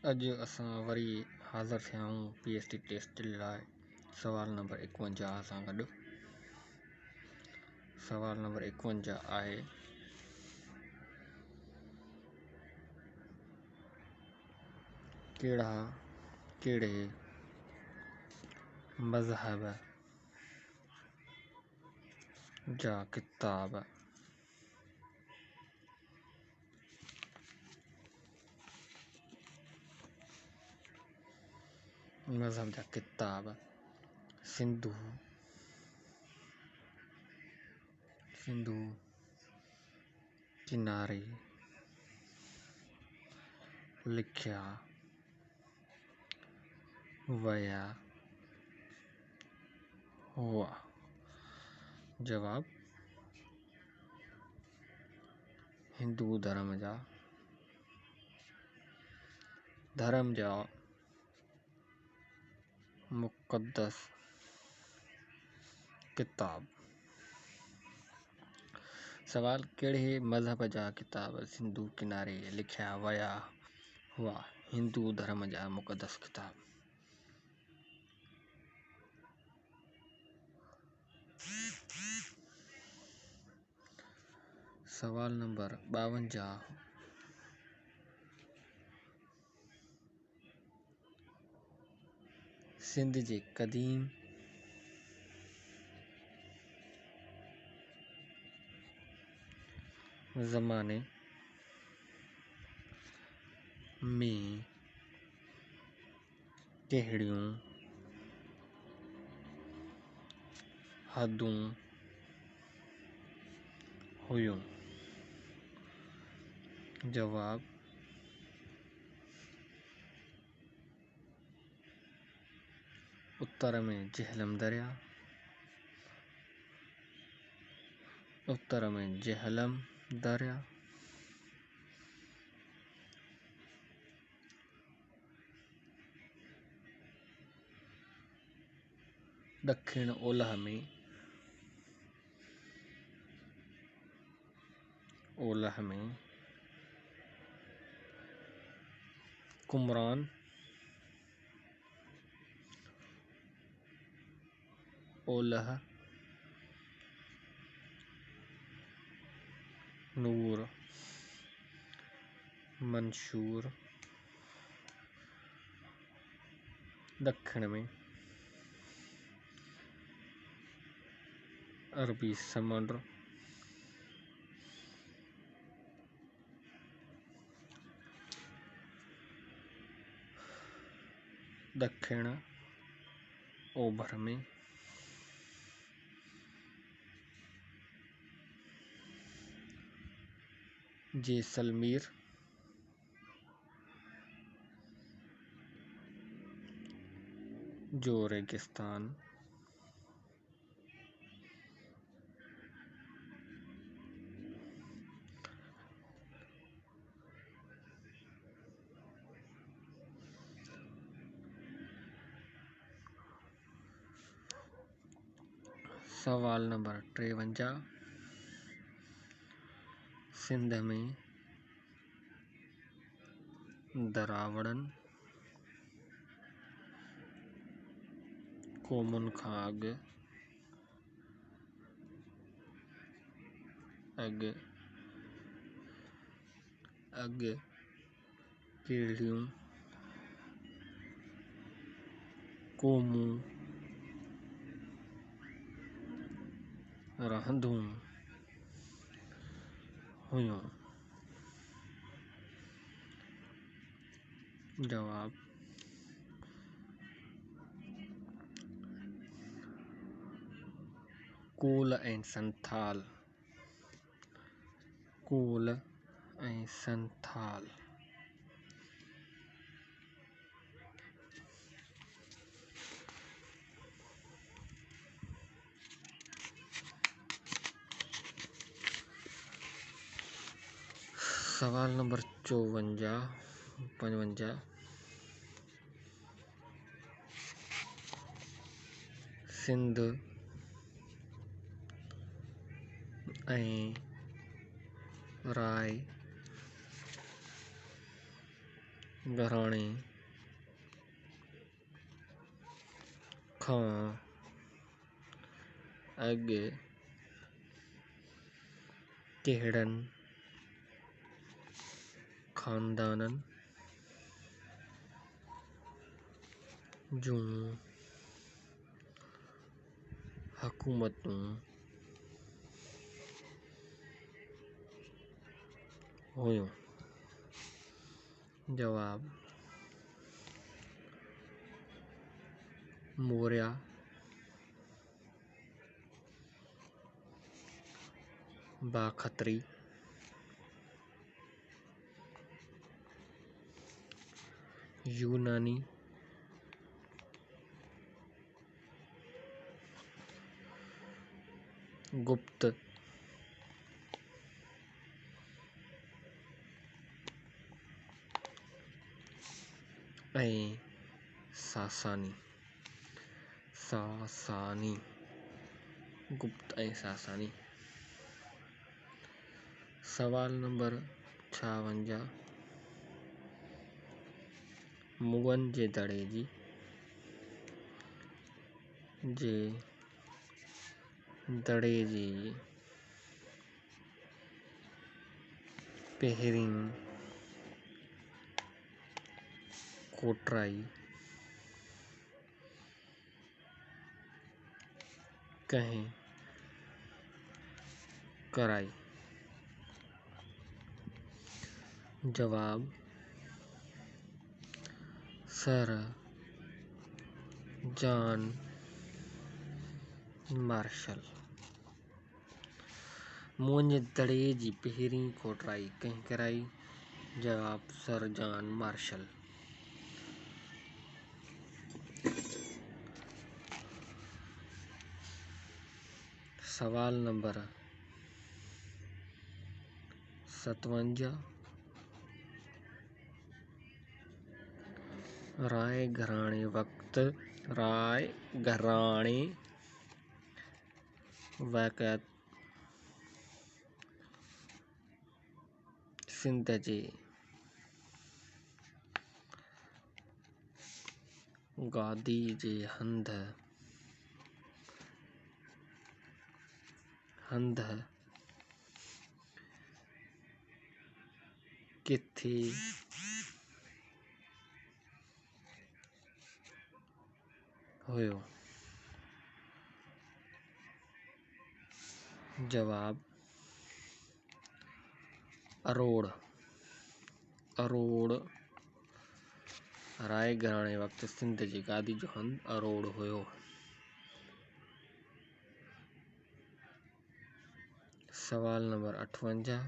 अॼु असां वरी हाज़िर थिया आहियूं PhD टेस्ट जे लाइ सवाल नंबर 51 सां गॾु। सवाल नंबर 51 आहे कहिड़े मज़हब जा किताब सिंधु किनारे लिखिया वया हुआ? जवाब: हिंदू धर्म जा मुक़द्दस किताब। सवाल: कहिड़े मज़हब जा किताब सिंधु किनारे लिखिया वया हुआ? हिंदू धर्म जा मुक़द्दस किताब। सवाल नंबर 52: सिंध जे क़दीम ज़माने में कहिड़ियूं हदूं हुयूं? जवाब: उत्तर में झेलम दरिया, ॾखिण ओलह में कुमरान, ओलह नूर, मंशूर, दक्षिण में अरबी समुंड, दक्षिण ओभर में जैसलमेर, जो रेगिस्तान, सवाल नंबर 53: सिंध में दरावड़न क़ौमुनि खां अॻु कहिड़ियूं क़ौमूं रहंदियूं हुयूं? जवाब: कोल ऐं संथाल। सवाल नंबर 55: सिंध ऐं राय घराणे खां अॻु कहिड़नि ख़ानदाननि जूं हुकूमतूं हुयूं? जवाब: मौर्य, बाखत्री, यूनानी, गुप्त ऐं सासानी। गुप्त ऐं सासानी। सवाल नंबर 56। मुगन जे दड़े जी पहिरीं कोटराई कंहिं कराई? जवाब: सर जॉन मार्शल। मुगन जे दड़े जी पहिरीं कोटराई कंहिं कराई? जवाब: सर जॉन मार्शल। सवाल नंबर 57। राय घराणे वक़्त सिंध जे गादी जे हंध किथे हुयो? जवाब: अरोड़। राय घराणे वक़्त सिंध जी गादी जो हंधु अरोड़ हुयो। सवाल नंबर 58।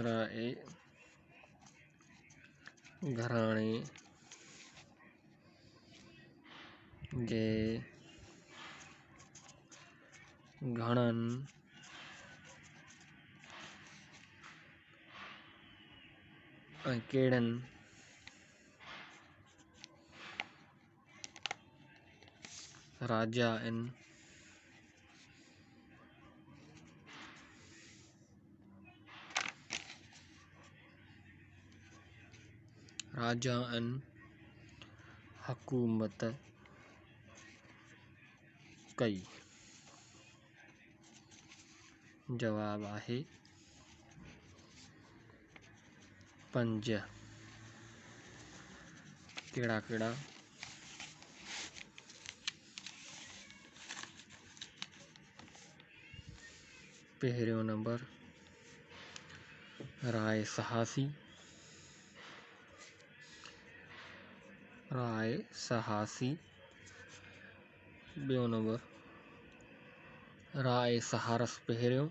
राय घराणे जे घणनि ऐं कहिड़नि राजा आहिनि? हुकूमत कई? जवाब आहे 5। कहिड़ा? पहिरियों नंबर राय सहासी। ॿियों नंबर राय सहारस पहिरियों।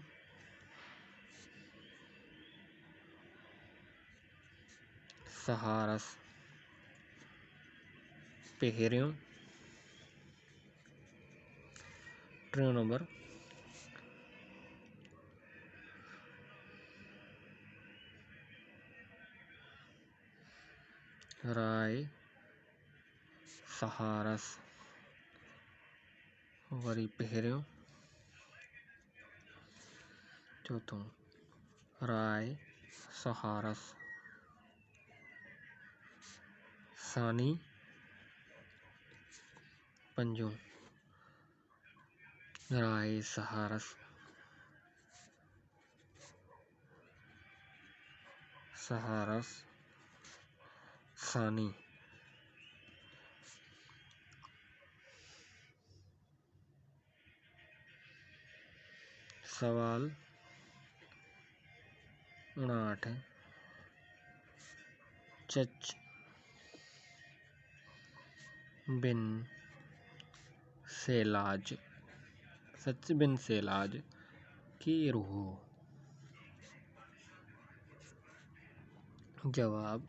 टियों नंबर राय सहारस वरी पहिरियों। चौथों राय सहारस सानी पंजों राय सहारस सानी सवाल 59 चच बिन सेलाज सच बिन सेलाज की रूह। जवाब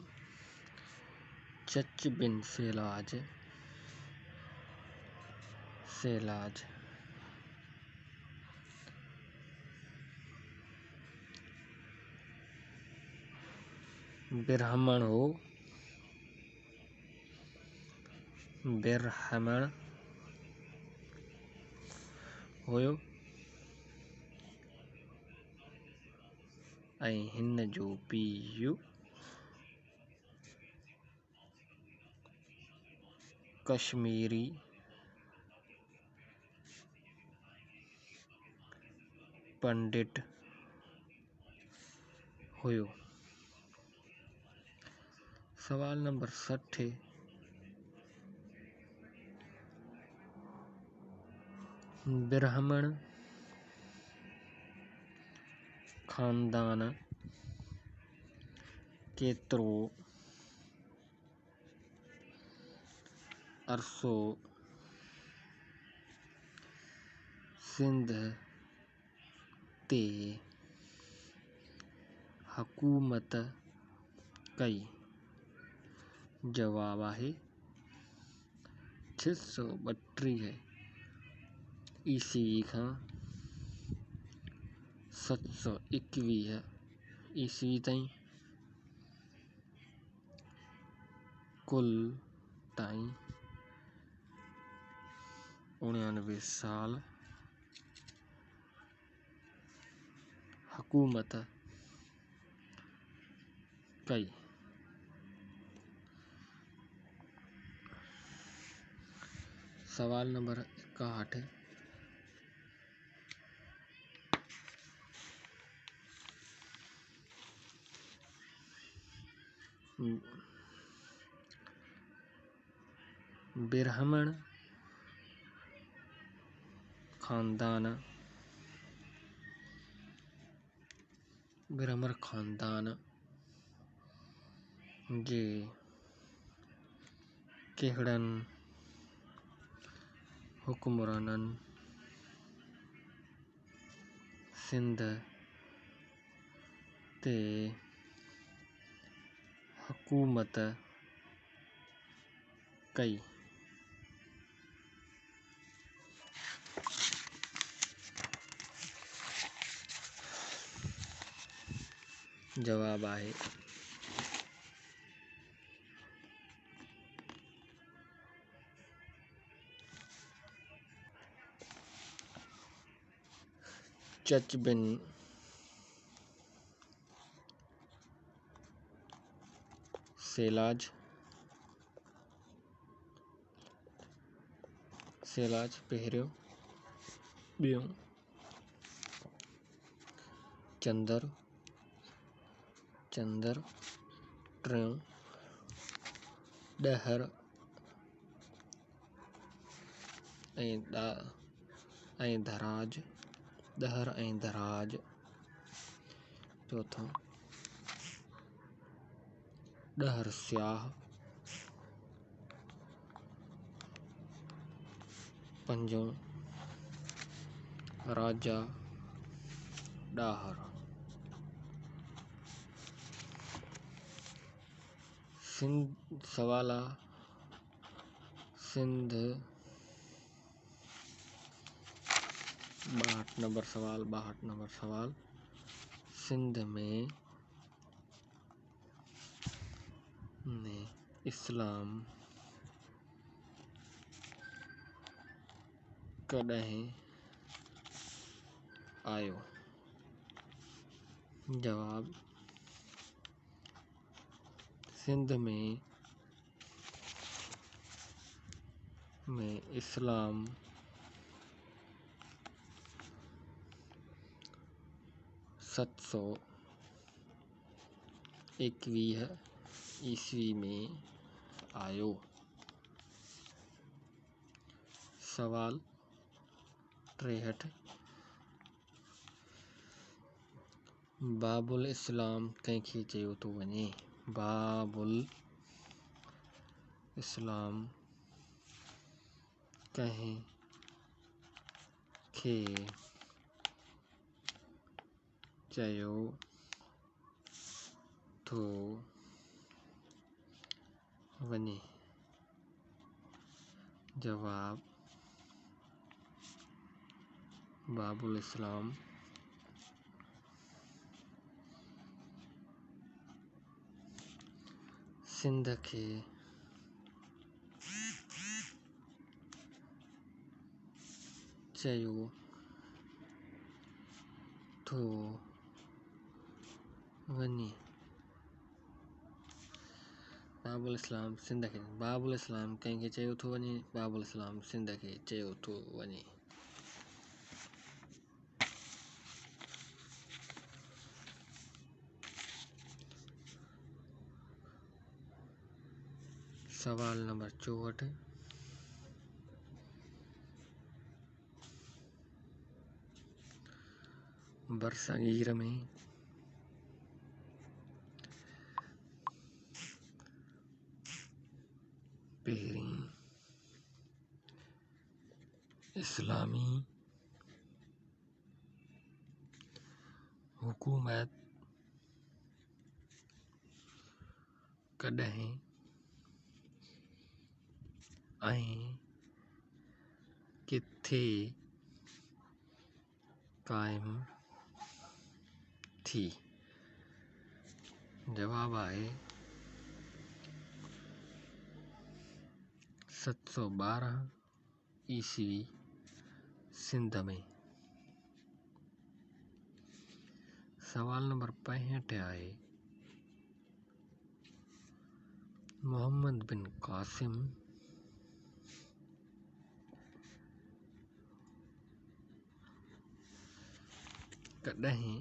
चच बिन सेलाज बिरहमण हुयो ऐं हिन जो पीउ कश्मीरी पंडित हुयो। सवाल नंबर 60 ब्राह्मण खानदान केतिरो अरसो सिंध ते हुकूमत कई। जवाब आहे 632 ईस्वी खां 721 ईस्वी ताईं कुल ताईं 99 साल हुकूमत कई। सवाल नंबर 61 ब्राह्मण खानदान जे कहिड़नि हुक्मराननि सिंध ते हुकूमत कई। जवाब आहे चच बिन सेलाज पहिरियों, ॿियों चंदर, टियों ॾहर ऐं धराज, चौथों ॾहर स्याह, पंजों राजा ॾाहर। सवाल सिंध 62 नंबर सवाल सिंध में इस्लाम कॾहिं आयो। जवाब सिंध में इस्लाम 721 ईस्वी में आयो। सवाल 63 बाबुल इस्लाम कंहिंखे चयो थो वञे? बाबुल इस्लाम कंहिंखे चयो थो वञे? जवाब बाबुल इस्लाम सिंध खे चयो थो वञे। बाबुल इस्लाम सिंध खे बाबुल इस्लाम कंहिंखे चयो थो वञे? बाबुल इस्लाम सिंध खे चयो थो वञे। सवाल नंबर 64 बरसगीर में पहिरीं इस्लामी हुकूमत कॾहिं ऐं किथे क़ाइमु थी? जवाब आहे 712 ईस्वी सिंध में। सवाल नंबर 65 आहे मोहम्मद बिन कासिम कॾहिं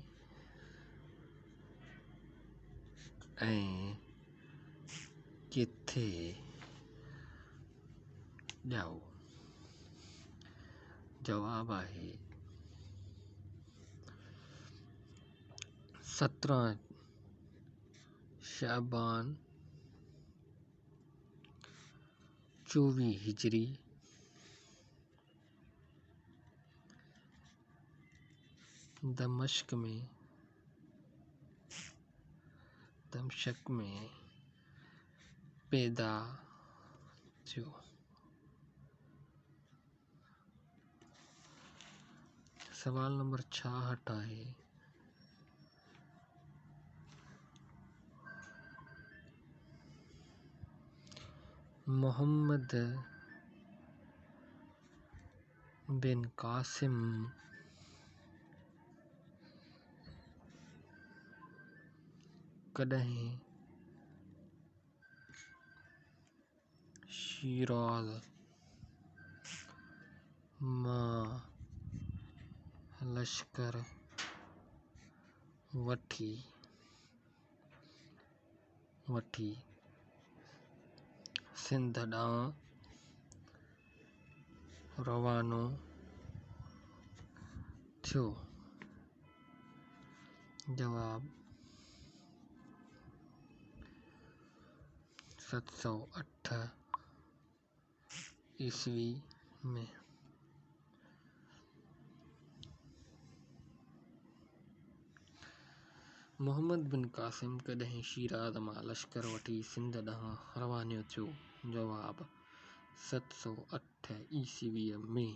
ऐं किथे ॼाओ? जवाब आहे 17 शाबान 24 हिजरी दमश्क में पैदा थियो। सवाल नंबर 66 आहे मोहम्मद बिन कासिम कॾहिं शिराज़ मां लश्कर वठी सिंध ॾांहुं रवानो थियो? जवाब 708 ईस्वी में। मोहम्मद बिन कासिम कॾहिं शिराज़ मां लश्कर वठी सिंध ॾांहुं रवानो थियो? जवाब 708 ईस्वीअ में।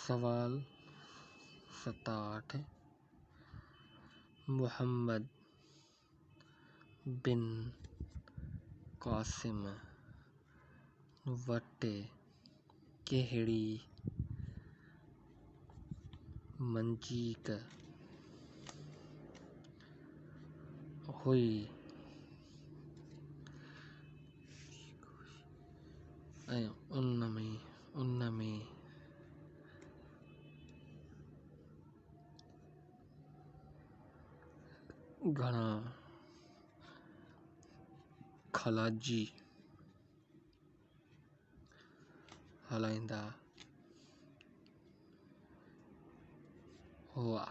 सवाल 67 मोहम्मद बिन कासिम वटि कहिड़ी मंजीक हुई ऐं उन में घणा खलाजी हलाईंदा हुआ।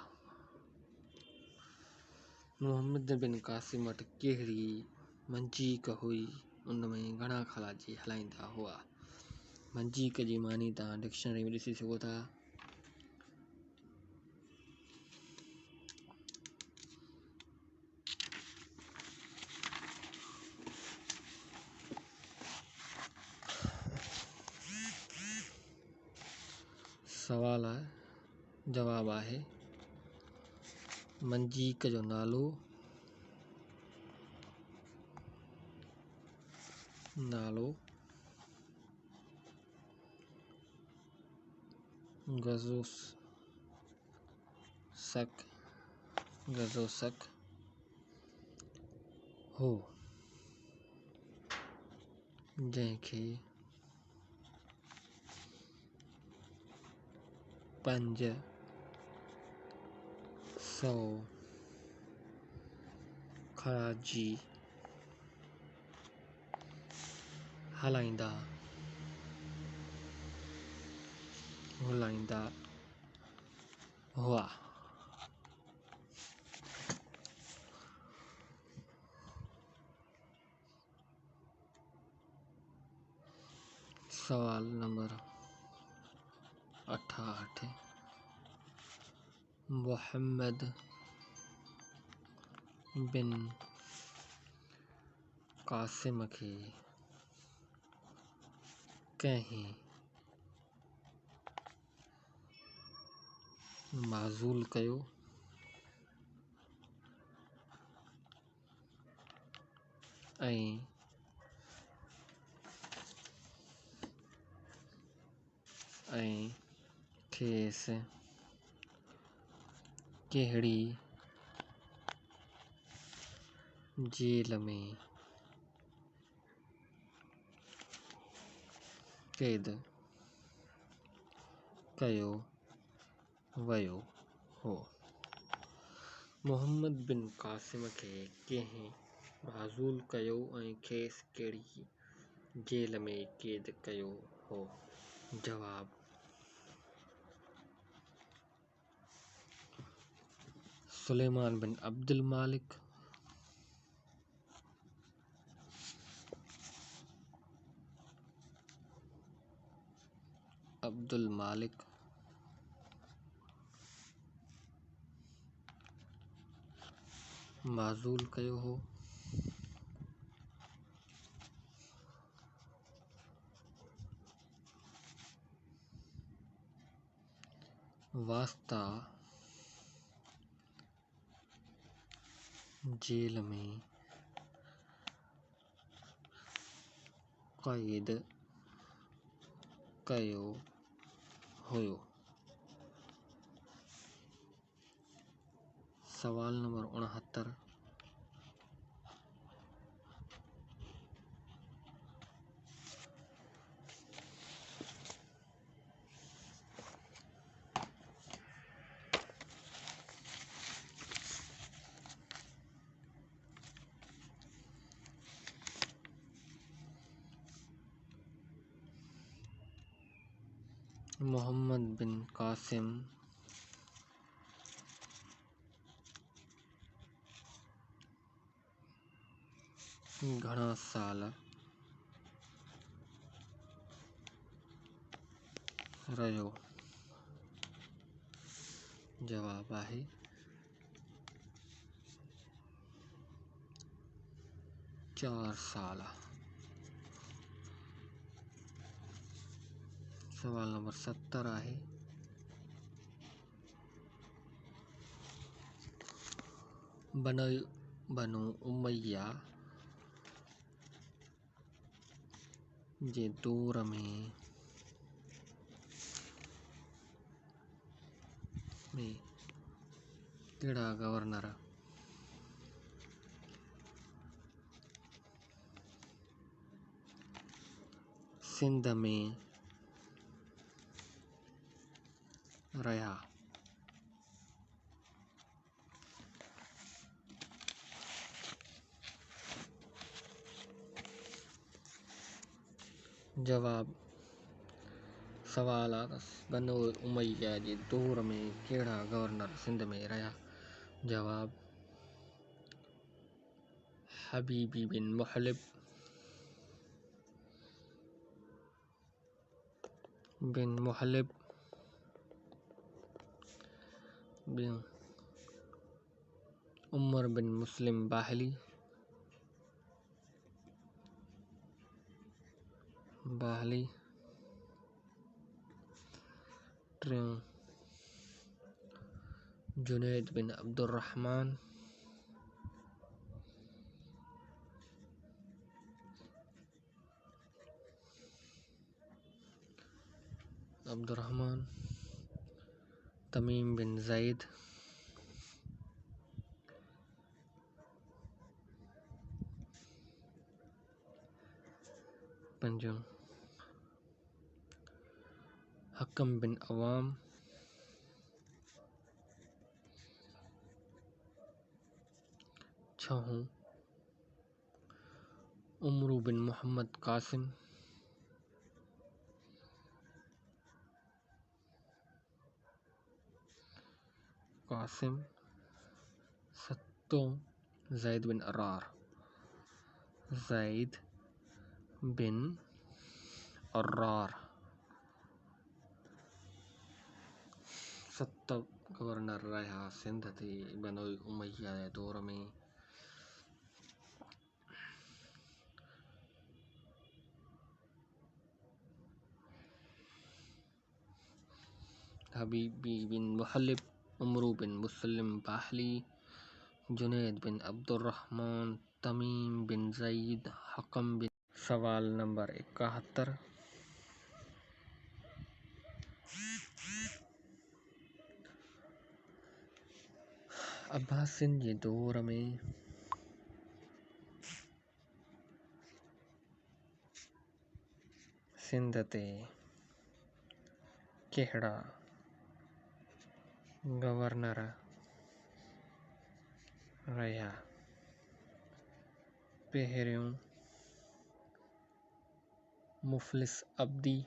मोहम्मद बिन कासिम वटि कहिड़ी मंजीक हुई, उन में घणा खलाजी हलाईंदा हुआ। मंजीक जी मानी तव्हां डिक्शनरी में ॾिसी सघो था। सवाल आहे, जवाब आहे मंजीक जो नालो गज़ोसक हो, जंहिंखे 500 खलाजी हलाईंदा हुआ। सवाल नंबर 68, मोहम्मद बिन कासिम खे कंहिं माज़ूल कयो ऐं खेसि कहिड़ी जेल में क़ैद कयो वियो हो। मोहम्मद बिन कासिम खे कंहिं माज़ूल कयो ऐं खेसि कहिड़ी जेल में क़ैद कयो हो। जवाब सुलेमान बिन अब्दुल मालिक, माज़ूल कयो हो। वास्ता जेल में क़ैद कयो हुयो। सवाल नंबर 69, मोहम्मद बिन कासिम घणा साल रहियो। जवाब आहे 4 साल। सवाल नंबर 70 आहे, बनु उमैया जे दौर में में कहिड़ा गवर्नर सिंध में रहा? जवाब सवाल बनो उमैया जे दौर में कहिड़ा गवर्नर सिंध में रहा? जवाब हबीबी बिन मुहलिब बिन उमर बिन मुस्लिम बाहली टियों जुनैद बिन अब्दुर्रहमान तमीम बिन ज़ैद पंजों हकम बिन अवाम छहों उमरू बिन मोहम्मद कासिम सत्तों ज़ैद बिन अर्रार सत गवर्नर रहा सिंध ते बनो उमैया जे दौर में। हबीबी बिन मुहलिब, उमरू बिन मुस्लिम बाहली, जुनैद बिन अब्दुर्रहमान, तमीम बिन ज़ैद, हकम बिन। सवाल नंबर 71। अब्बासिन जे दौर में सिंध ते कहिड़ा गवर्नर रहा? पहिरियों मुफ़लिस अब्दी,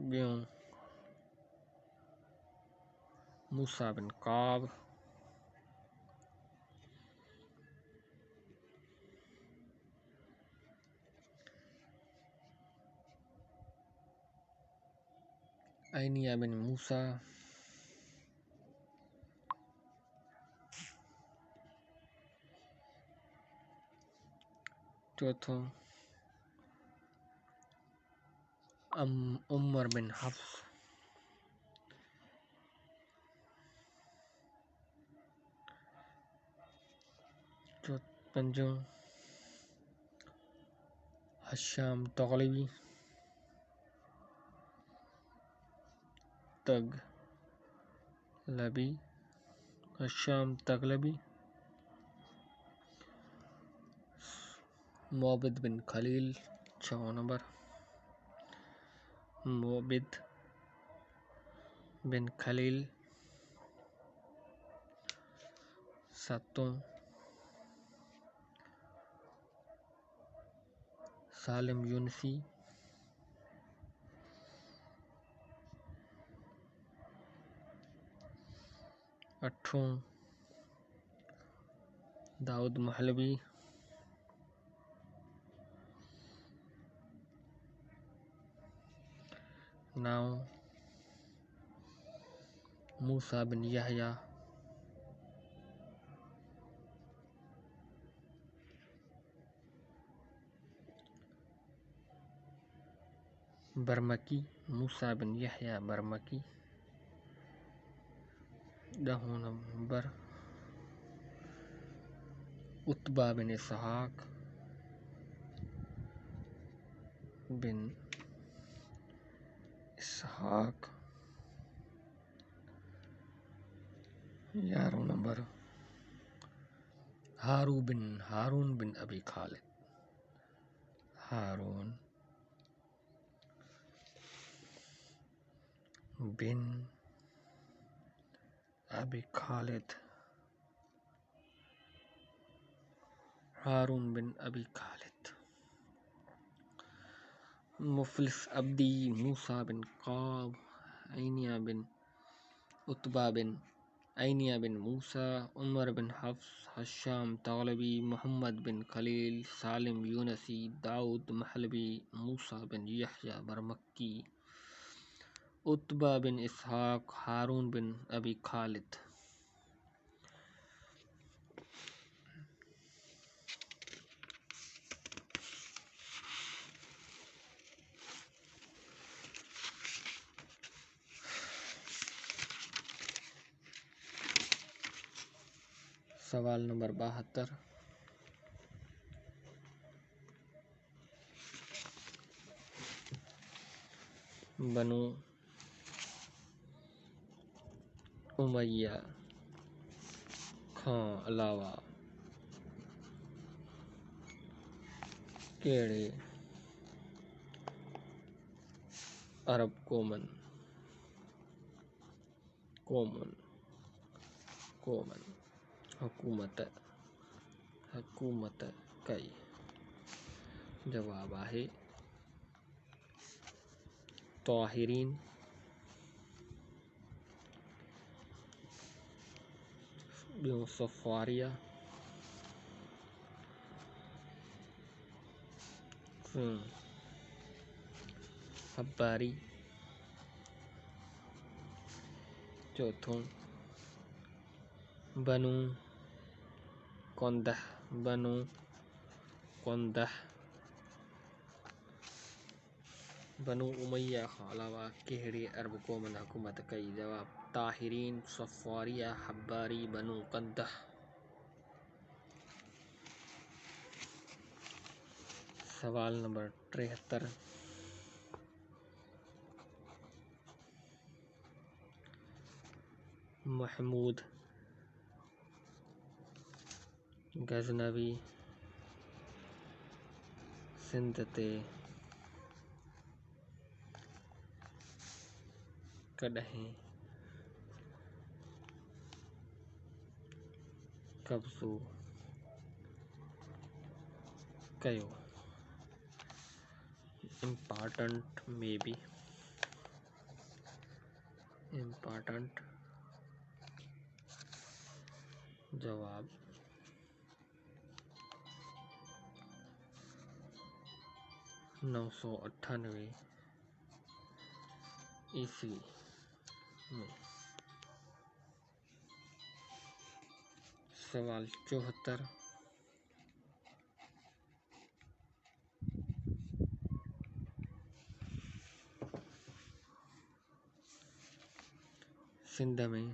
ॿियों मूसा बिन काब, ऐनिया बिन मूसा, चौथों उमर बिन हफ्स, पंजों हशाम तगलबी, मोबिद बिन खलील, 6 नंबर मोबिद बिन खलील, 7 सालिम यूनसी, 8 दाऊद महलवी, 9 मूसा बिन यहया, 10 नंबर उत्बा बिन इसहाक बिन इसहाक। 11 नंबर हारून बिन अबी खालिद। हारून बिन अबी खालिद। हारून बिन अबी खालिद। मुफलिस अब्दी मूसा बिन काब। ऐनिया बिन मूसा। उमर बिन हफ्स। हशाम तालबी। मोहम्मद बिन खलील। सालिम यूनसी। दाऊद महलबी। मूसा बिन यहया बरमक्की। उत्बा बिन इसहाक। हारून बिन अबी खालिद। सवाल नंबर 72। बनु उमैया खां अलावा केड़े अरब कोमन हुकूमत कई। जवाब आहे ताहिरीन, ॿियों सफ़ारिया, हब्बारी, चौथों बनु कंदह। बनु उमैया खां अलावा कहिड़े अरब क़ौमनि हुकूमत कई? जवाब ताहिरीन, सफ़ारिया, हब्बारी, बनु कंदह। सवाल नंबर 73। महमूद गज़नवी सिंध ते कॾहिं कब्ज़ो कयो? इम्पॉर्टेंट जवाब 998 ईस्वी में। सवाल 74। सिंध में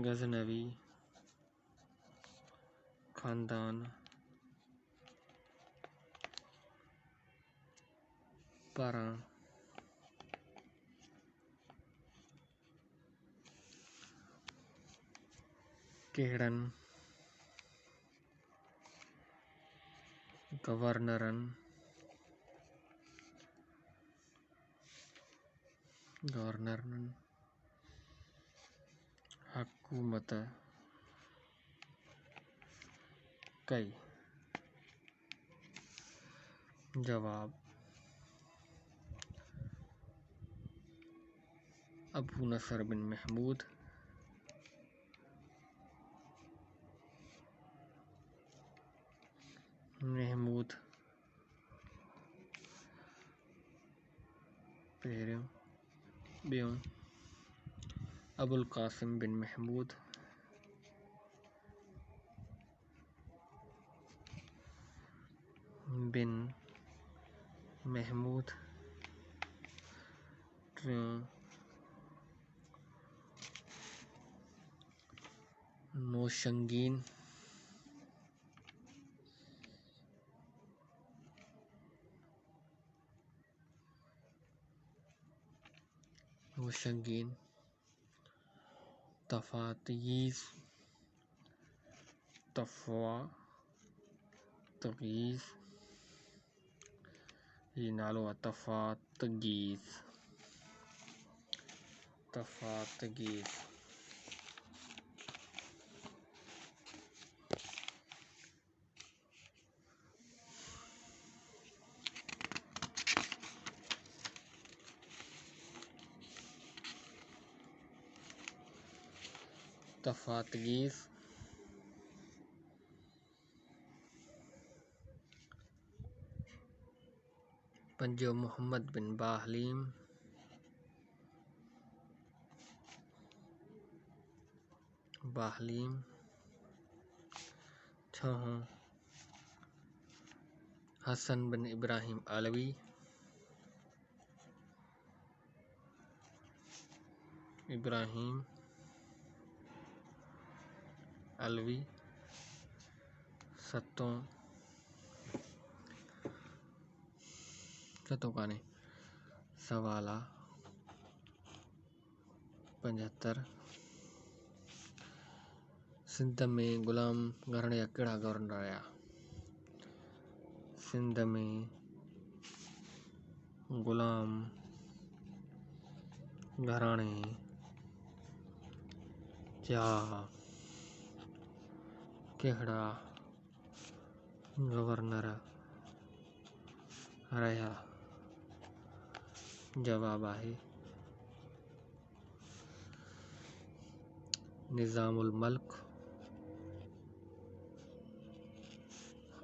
गज़नवी ख़ानदान पारां कहिड़नि गवर्नरनि हुकूमत कई? जवाब अबू नसर बिन महमूद, पहिरियों। ॿियों अबुल कासिम बिन महमूद, बिन महमूद। टियों नौशंगीन मुशग्गिन, तफातगीज, तफवा, तगीज, ये नालो आहे तफातगीज। तफातगीज तफातगीज पंजो मोहम्मद बिन बाहलीम, बाहलीम। छहों हसन बिन इब्राहिम अलवी, इब्राहिम अलवी। सतों काने सवाला 75। सिंध में गुलाम घराणे जा कहिड़ा गवर्नर आया? सिंध में गुलाम घराणे जा कहिड़ा गवर्नर रहा? जवाब आहे निज़ामुल मल्क,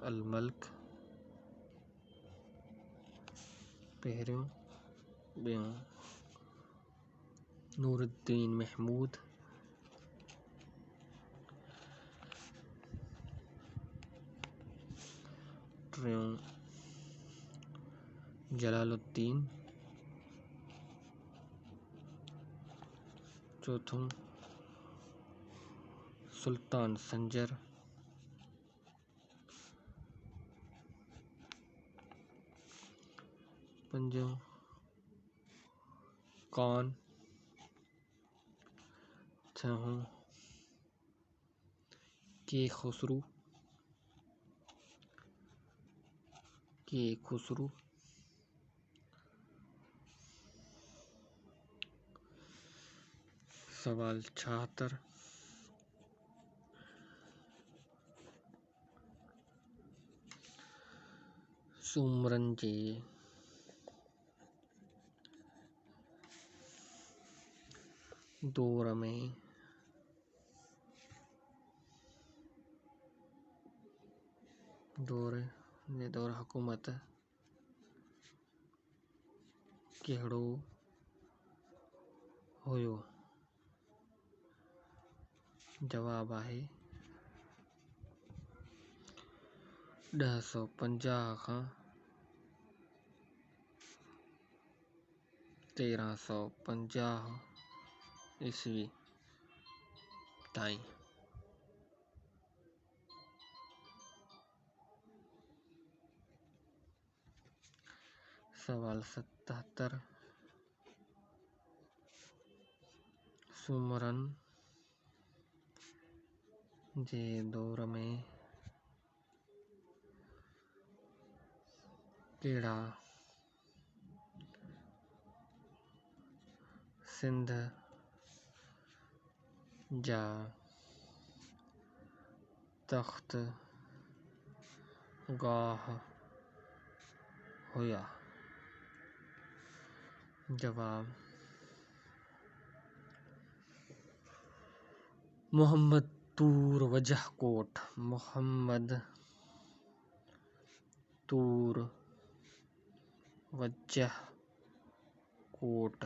अल मल्क पहिरियों। ॿियों नूरुद्दीन महमूद, टियों जलालुद्दीन, चौथों सुल्तान संजर, पंजों कौन, छहों के खुसरू, सवाल 76। सूमरन जे दौर में दौर हुकूमत कहिड़ो हुयो? जवाब आहे 1050 खां 1350 ईस्वी ताईं। सवाल 77। सूमरन जे दौर में कहिड़ा सिंध जा तख्त गाह हुया? जवाब मोहम्मद तूर वजह कोट, मोहम्मद तूर वजह कोट।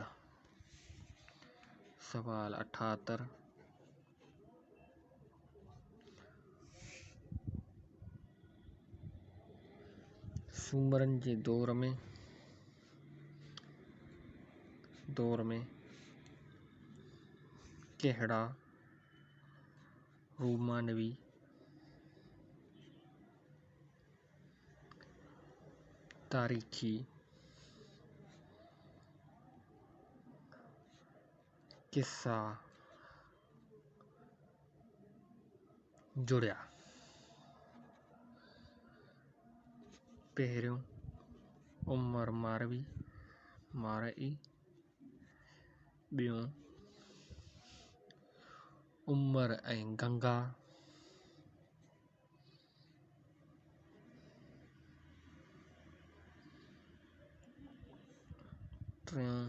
सवाल 78। सूमरन जे दौर में कहिड़ा रोमानवी तारीख़ी किस्सा जुड़िया। पहिरियों उमर मारवी मारई, ॿियों उमर ऐं गंगा, टियों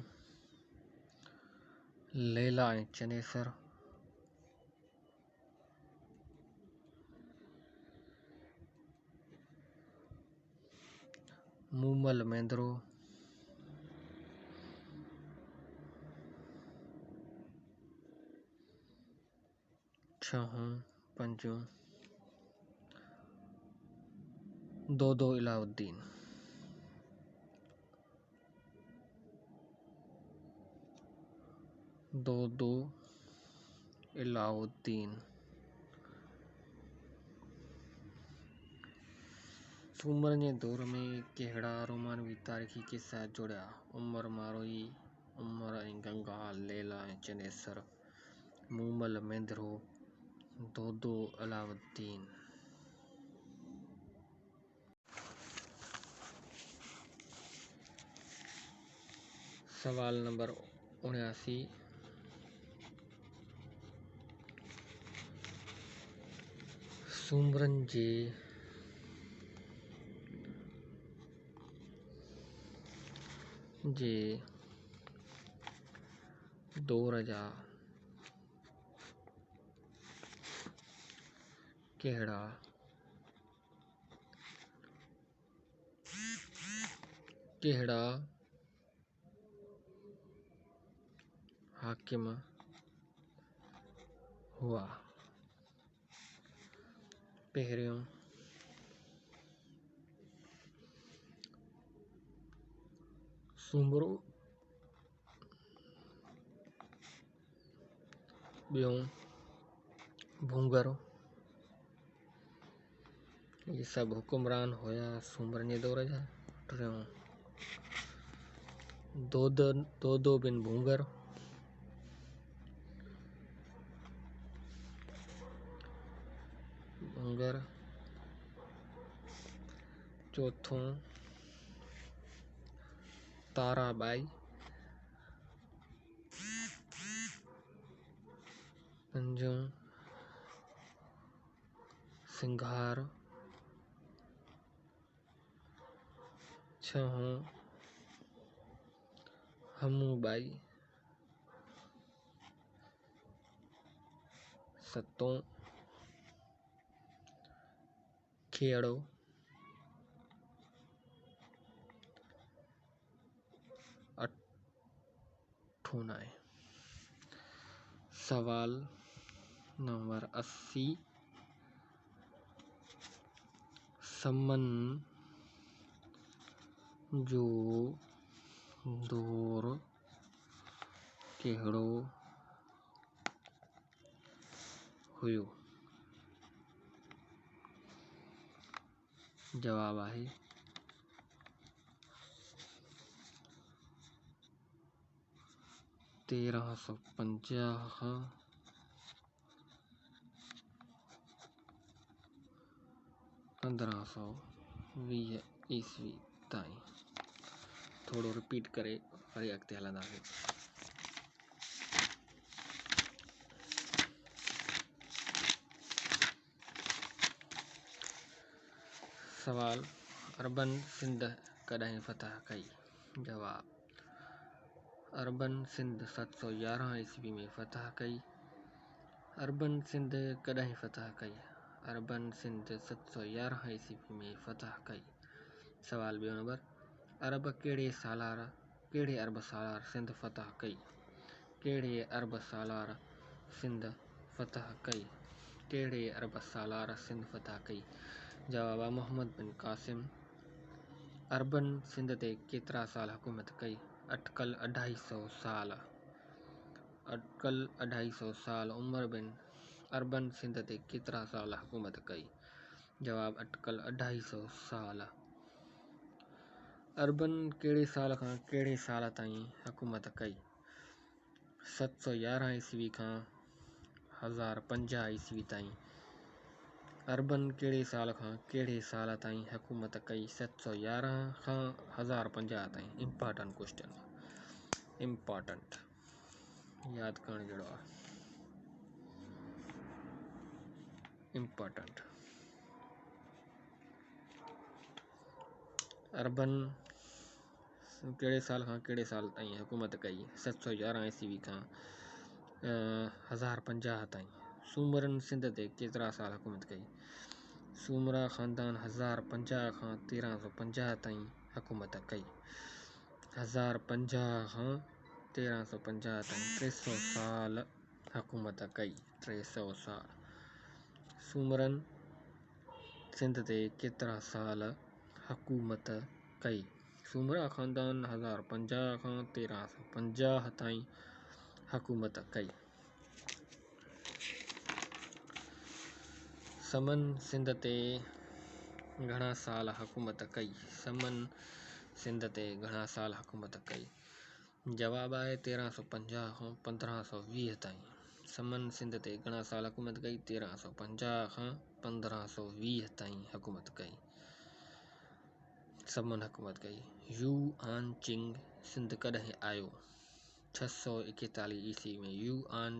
लैला ऐं चनेसर, मूमल मेंदरो, छहों पंजों दो इलाउद्दीन, दो इलाउद्दीन। सूमरनि जे दौर में कहिड़ा रोमानवी तारीख़ी किस्सा जुड़िया? उमर मारवी, उमर ऐं गंगा, लैला ऐं चनेसर, मूमल मेंदरो, दो इलाउद्दीन। सवाल नंबर 79। सूमरनि जे दौर जा कहिड़ा हाकिम हुआ? पहिरियों सूमरो, ॿियों भूंगर। ये सभु हुकुमरान हुया सूमरनि जे दौर जा। टियों दो बिन भूंगर, चौथों ताराबाई, पंजों सिंघार, छहों हमूबाई, सतों खेड़ो, अठों नाए। सवाल नंबर 80। समन जो दौर कहिड़ो हुयो? जवाब आहे 1350 1520 ईस्वी ताईं। थोड़ो रिपीट करे वरी अॻिते हलंदासीं। सवाल अरबन सिंध कॾहिं फ़तह कई? जवाब अरबन सिंध 711 ईस्वी में फ़तह कई। अरबन सिंध कॾहिं फ़तह कई? अरबन सिंध 711 ईस्वी में फ़तह कई। सवाल ॿियो नंबर अरब कहिड़े अरब सालार सिंध फ़तह कई? कहिड़े अरब सालार सिंध फ़तह कई? कहिड़े अरब सालार सिंध फ़तह कई? जवाब आहे मोहम्मद बिन क़ासिम। अरबन सिंध ते केतिरा साल हुकूमत कई? अटकल 250 साल। उमर बिन अरबन सिंध ते केतिरा साल हुकूमत कई? जवाब अटकल 250 साल। अरबन कहिड़े साल खां कहिड़े साल ताईं हुकूमत कई? 711 ईस्वी खां 1050 ईस्वी ताईं अरबन कहिड़े साल खां कहिड़े साल ताईं हुकूमत कई? 711 खां 1050 ताईं। इम्पॉर्टेंट क्वेश्चन, इम्पॉर्टेंट, यादि करण जहिड़ो आहे, इम्पॉर्टेंट। अरबन कहिड़े साल खां कहिड़े साल ताईं हुकूमत कई? 711 ईस्वी खां 1050 ताईं। सूमरनि सिंध ते केतिरा साल हुकूमत कई? सूमरा ख़ानदान 1050 खां 1350 ताईं हुकूमत कई। 1050 खां 1350 ताईं 300 साल हुकूमत कई। 300 साल। सूमरनि सिंध ते केतिरा साल हुकूमत कई? सूमरा ख़ानदान 1050 खां 1350 ताईं हुकूमत कई। समन सिंध ते घणा साल हुकूमत कई? समन सिंध ते घणा साल हुकूमत कई? जवाबु आहे 1350 खां 1520 ताईं। समन सिंध ते घणा साल हुकूमत कई? 1350 खां 1520 ताईं हुकूमत कई। समन हुकूमत कई। यू आन चिंग सिंध कॾहिं आयो? 641 ईस्वी में यू आन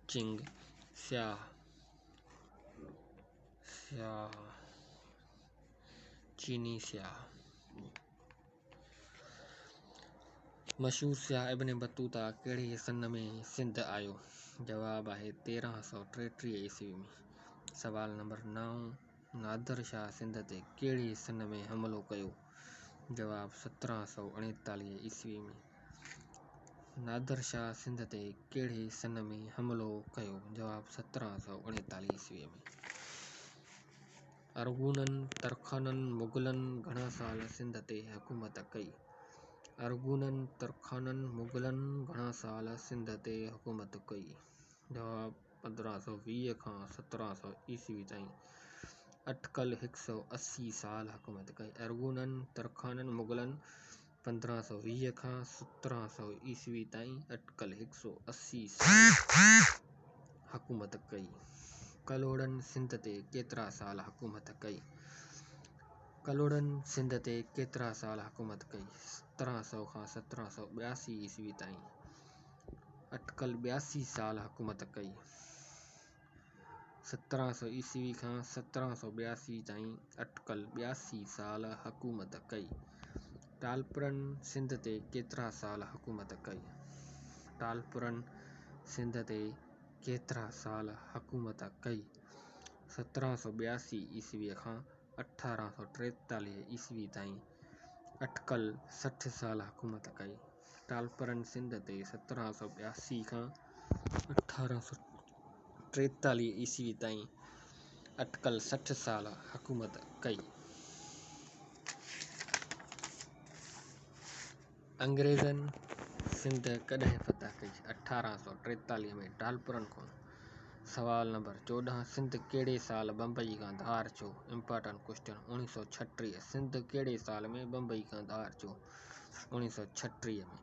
चिंग स्याह चीनी स्याह मशहूर स्याह इब्न बतूता कहिड़े सन में सिंध आयो? जवाबु आहे 1333 ईस्वी में। सवाल नंबर 9, नादिर शाह सिंध ते कहिड़े सन में हमिलो कयो? जवाबु 1749 ईस्वी में। नादिर शाह सिंध ते कहिड़े सन में हमिलो कयो? जवाबु 1749 ईस्वी में। अरगूननि तरखाननि मुग़लनि घणा साल सिंध ते हुकूमत कई? अरगूननि तरखाननि मुग़लनि घणा साल सिंध ते हुकूमत कई? जवाबु 1520 खां 1700 ईस्वी ताईं। अटकल 180 साल हुकूमत कई। अरगूननि तरखाननि मुग़लनि 1520 खां 1700 ईस्वी ताईं अटकल 180 साल हुकूमत कई। कलोड़नि सिंध ते केतिरा साल हुकूमत कई? कलोड़नि सिंध ते केतिरा साल हुकूमत कई? 1700 खां 1782 ईस्वी ताईं अटकल 82 साल हुकूमत कई। 1700 ईस्वी खां 1782 ताईं अटकल 82 साल हुकूमत कई। टालपुरनि सिंध ते केतिरा साल हुकूमत कई? टालपुरनि सिंध ते केतिरा साल हुकूमत कई? 1782 ईस्वीअ खां 1843 ईस्वी ताईं अटकल 60 साल हुकूमत कई। टालपुरनि सिंध ते 1782 खां 1843 ईस्वी ताईं अटकल 60 साल हुकूमत कई। अंग्रेज़नि सिंध कॾहिं फ़तह कई? 1843 में। टालपुरनि खां। सवाल नंबर 14, सिंध कहिड़े साल बम्बई खां धार थियो? Important question, 1936। सिंध कहिड़े साल में बम्बई खां धार थियो? 1936 में।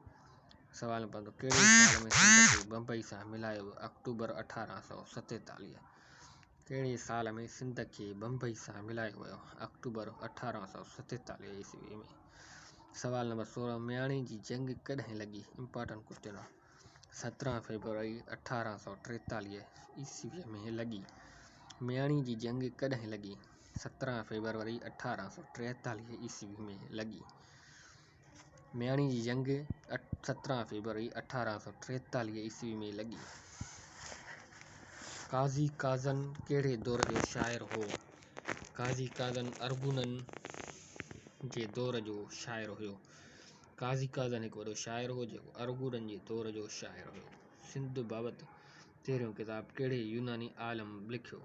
सवाल नंबर 2, कहिड़े साल में सिंध खे बम्बई सां मिलायो वियो? अक्टूबर 1847। कहिड़े साल में सिंध खे बम्बई सां मिलायो वियो? अक्टूबर 1847 ईस्वी में। सवाल नंबर 16, मियाणे जी जंग कॾहिं लॻी? इम्पॉर्टेंट क्वेश्चन आहे। 17 फरवरी 1843 ईस्वी में लॻी। मियाणी जी जंग कॾहिं लॻी? 17 फरवरी 1843 ईस्वी में लॻी। मियाणी जी जंग 17 फरवरी 1843 ईस्वी में लॻी। काज़ी काज़न कहिड़े दौर जो शाइर हो? काज़ी काज़न अरगूननि जे दौर जो शाइर हुयो। काज़ी काज़न हिकु वॾो शाइर हो जेको अरगूननि जे दौर जो शाइर हुयो। सिंध बाबति पहिरियों किताबु कहिड़े यूनानी आलम लिखियो?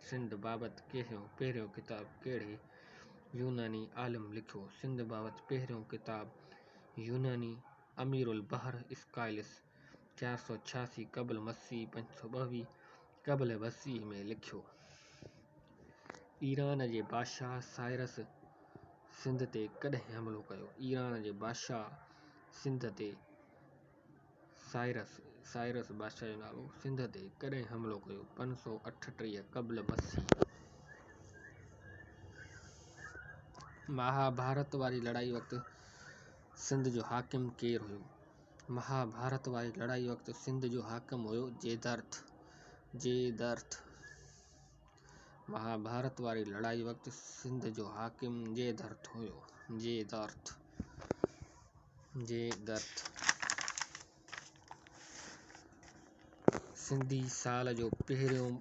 सिंध बाबति पहिरियों किताबु कहिड़े यूनानी आलम लिखियो? सिंध बाबति पहिरियों किताबु यूनानी अमीरुल बहर स्काइलिस 486 क़ब्ल मसीह 522 क़ब्ल मसीह में लिखियो। ईरान जे बादशाह साइरस सिंध ते कॾहिं हमिलो कयो? ईरान जे बादशाह सिंध ते साइरस साइरस बादशाह जो नालो सिंध ते कॾहिं हमिलो कयो? 538 क़ब्ल मसीह। महाभारत वारी लड़ाई वक़्तु सिंध जो हाकिम केरु हुयो? महाभारत वारी लड़ाई वक़्तु सिंध जो हाकिम हुयो जेदर्थ। महाभारत वारी लड़ाई वक़्तु सिंध जो हाकिम जेदर्थ हुयो। जेदर्थ। सिंधी साल जो पहिरियों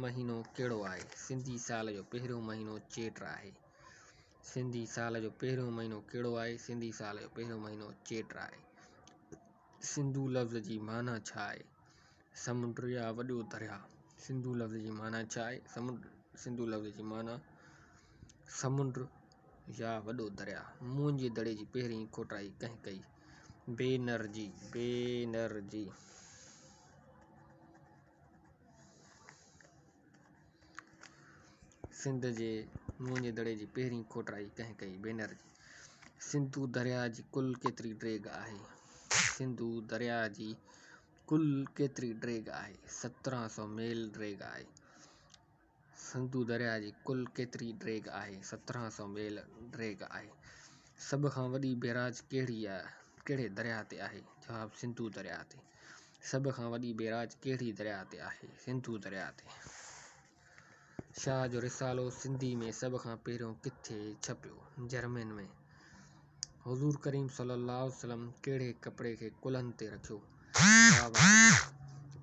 महीनो कहिड़ो आहे? सिंधी साल जो पहिरियों महीनो चेट आहे। सिंधी साल जो पहिरियों महीनो कहिड़ो आहे? सिंधी साल जो पहिरियों महीनो चेट आहे। सिंधु लफ़्ज़ जी माना छा आहे? समुंड या वॾो दरिया। सिंधु लफ़्ज़ जी माना छा आहे? सिंधु लफ़्ज़ जी माना समुंड या वॾो दरिया। मुंहं जे दड़े जी पहिरीं खोटाई कंहिं कई? बेनर जी। सिंध जे मुंहं जे दड़े जी पहिरीं खोटाई कंहिं कई? बेनर जी। सिंधु दरिया जी कुल केतिरी ड्रेग आहे? सिंधु दरिया जी कुल केतिरी ड्रेग आहे? 1700 मील ड्रेग आहे। सिंधु दरिया जी कुल केतिरी ड्रेग आहे? 1700 मील ड्रेग आहे। सभ खां वॾी बैराज कहिड़े दरिया ते आहे? जवाब सिंधु दरिया ते। सभ खां वॾी बैराज कहिड़ी दरिया ते आहे? सिंधु दरिया ते। शाह जो रिसालो सिंधी में सभ खां पहिरियों किथे छपियो? जर्मन में। हुज़ूर करीम सल्लल्लाहु अलैहि वसल्लम कहिड़े कपिड़े खे कुल्हनि ते रखियो?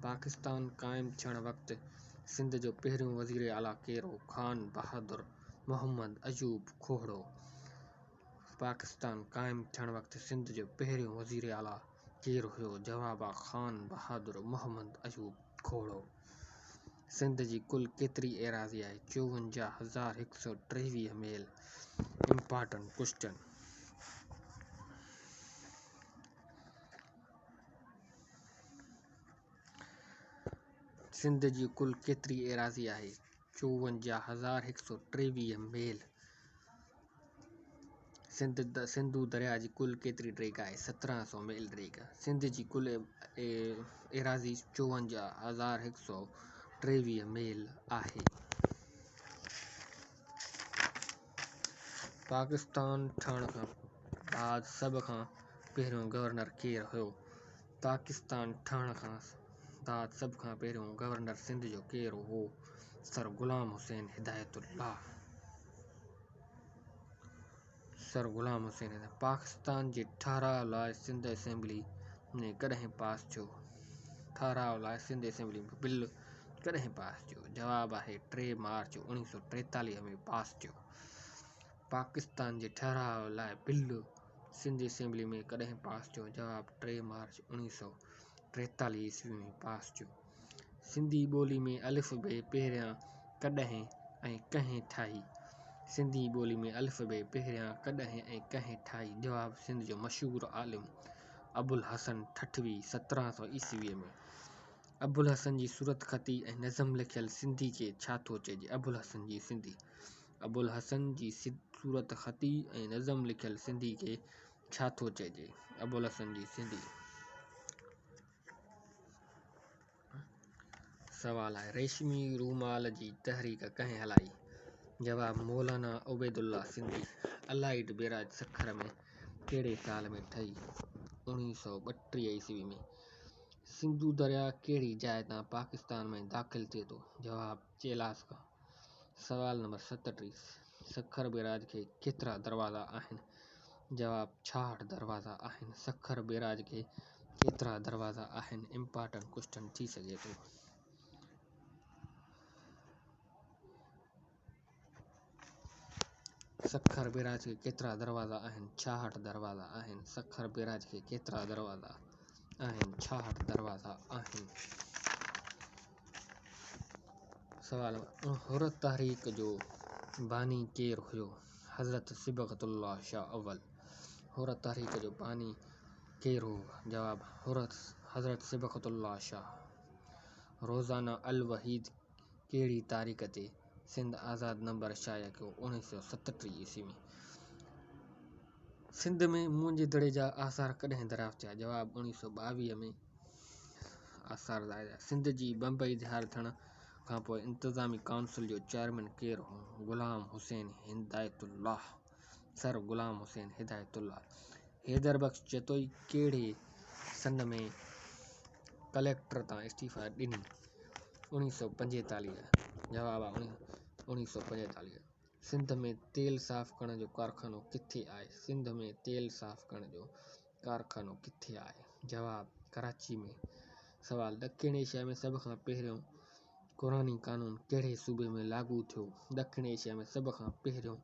पाकिस्तान क़ाइमु थियण वक़्तु सिंध जो पहिरियों वज़ीर आला केरु हो? ख़ान बहादुर मोहम्मद अयूब खोड़ो। पाकिस्तान क़ाइमु थियण वक़्तु सिंध जो पहिरियों वज़ीर आला केरु हुयो? जवाब आहे ख़ान बहादुर मोहम्मद अयूब खोड़ो। सिंध जी कुल केतिरी एराज़ी आहे? 54,123 मील। Important question. सिंध जी कुल केतिरी एराज़ी आहे? 54,123 मील। सिंधु दरिया जी कुल केतिरी ड्रेग आहे? 1700 मील ड्रेग। सिंध जी कुल एराज़ी 54,123 मील आहे। पाकिस्तान ठहण खां बाद सभ खां पहिरियों गवर्नर केरु हुयो? पाकिस्तान ठहण खां बाद सभ खां पहिरियों गवर्नर सिंध जो केरु हो? सर ग़ुलाम हुसैन हिदायतुल्लाह। पाकिस्तान जे ठाराव लाइ सिंध असेंबली में कॾहिं पास थियो? ठाराव लाइ सिंध असेंबली में बिल कॾहिं पास थियो? जवाब आहे 3 मार्च 1943 में पास थियो। पाकिस्तान जे ठाराव लाइ बिल सिंध असेंबली में कॾहिं पास थियो? जवाब 3 मार्च 1943 ईस्वी में पास थियो। सिंधी ॿोली में अलिफ़बे पहिरियां कॾहिं ऐं कंहिं ठाही? सिंधी ॿोली में अलिफ़बे पहिरियां कॾहिं ऐं कंहिं ठाही? जवाब सिंध जो मशहूरु आलिम अबुल हसन ठठवी 1700 ईस्वीअ में। अबुल हसन जी सूरत ख़ती ऐं नज़म लिखियल सिंधी खे छा थो चइजे? अबुल हसन जी सिंधी। अबुल हसन जी सूरत ख़ती ऐं नज़म लिखियल सिंधी खे छा थो चइजे? अबुल हसन जी सिंधी। सवाल आहे रेशमी रूमाल जी तहरीक कंहिं हलाई? जवाब मौलाना उबैदुल्ला सिंधी। अलाइड बैराज सखर में कहिड़े साल में ठही? 1932 ईस्वी में। सिंधु दरिया कहिड़ी जाइ तां पाकिस्तान में दाख़िल थिए थो? जवाब चेलास खां। सवाल नंबर 37 सखर बैराज खे केतिरा दरवाज़ा आहिनि? जवाब 66 दरवाज़ा आहिनि। सखर बैराज खे केतिरा दरवाज़ा आहिनि? इम्पॉर्टेंट क्वेश्चन थी सघे थो। सखर बैराज खे केतिरा दरवाज़ा आहिनि? 66 दरवाज़ा आहिनि। सखर बैराज खे केतिरा दरवाज़ा आहिनि? 66 दरवाज़ा आहिनि। सवाल हुर तहरीक जो बानी केरु हुयो? हज़रत सिबग़तुल्लाह शाह अव्वल। हुर तहरीक जो बानी केरु हो? जवाब हज़रत सिबग़तुल्लाह शाह। रोज़ाना अल वहीद कहिड़ी तारीख़ ते सिंध आज़ाद नंबर शाया कयो? 1937 ईस्वी में। सिंध में मुंहं जे दड़े जा आसार कॾहिं दरियाफ़्त थिया? जवाब 1922 में। आसार ज़ाहिर। सिंध जी बम्बई ज़ाहिर थियण खां पोइ इंतिज़ामी काउंसिल जो चेयरमैन केरु हो? गुलाम हुसैन हिदायतुल्लाह। सर गुलाम हुसैन हिदायतुल्लाह। हैदर बख्श जतोई कहिड़े सन में कलेक्टर तां इस्तीफ़ा ॾिनी? 1945। जवाब आहे 1945। सिंध में तेल साफ़ करण जो कारखानो किथे आहे? सिंध में तेल साफ़ करण जो कारखानो किथे आहे? जवाब कराची में। सवाल ॾखिण एशिया में सभ खां पहिरियों क़ुरानी क़ानून कहिड़े सूबे में लागू थियो? ॾखिण एशिया में सभ खां पहिरियों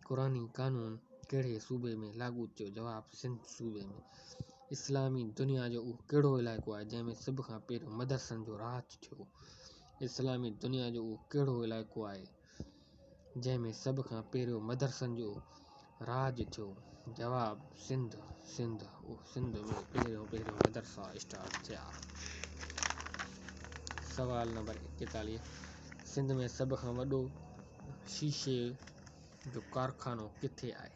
क़ुरानी क़ानून कहिड़े सूबे में लागू थियो? जवाब सिंध सूबे में। इस्लामी दुनिया जो उहो कहिड़ो इलाइक़ो आहे जंहिं में सभ खां पहिरियों मदरसनि जो राज थियो? इस्लामी दुनिया जो उहो कहिड़ो इलाइक़ो आहे जंहिं में सभ खां पहिरियों मदरसनि जो राज थियो? जवाब सिंध। सिंध में पहिरियों मदरसा स्टार्ट थिया। सवाल नंबर 41। सिंध में सभ खां वॾो शीशे जो कारखानो किथे आहे?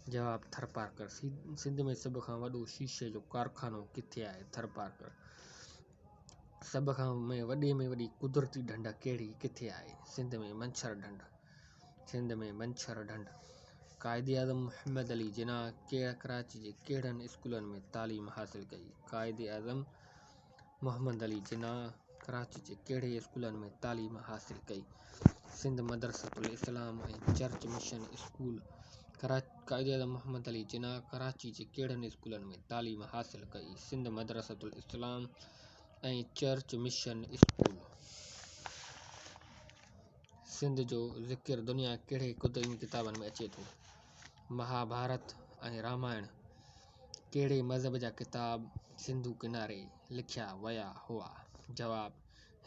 जवाब थरपारकर। सिंध में सभ खां वॾो शीशे जो कारखानो किथे आहे? थरपारकर। सभ खां वॾी कुदरती ढंढ कहिड़ी किथे आहे? सिंध में मंछर ढंढ। सिंध में मंछर ढंढ। कायदे आज़म मोहम्मद अली जिन्ना कराची जे कहिड़नि स्कूलनि में तालीम हासिल कई? कायदे आज़म मोहम्मद अली जिन्ना कराची जे कहिड़े स्कूलनि में तालीम हासिल कई? सिंध मदरसतुल इस्लाम ऐं चर्च मिशन स्कूल। कायदे आज़म मोहम्मद अली जिन्ना कराची जे कहिड़नि स्कूलनि में तालीम हासिल कई? सिंध मदरसतुल इस्लाम ऐं चर्च मिशन स्कूल। सिंध जो ज़िक्र दुनिया कहिड़े क़ुदरती किताबनि में अचे थो? महाभारत ऐं रामायण। कहिड़े मज़हब जा किताब सिंधु किनारे लिखिया विया हुआ? जवाब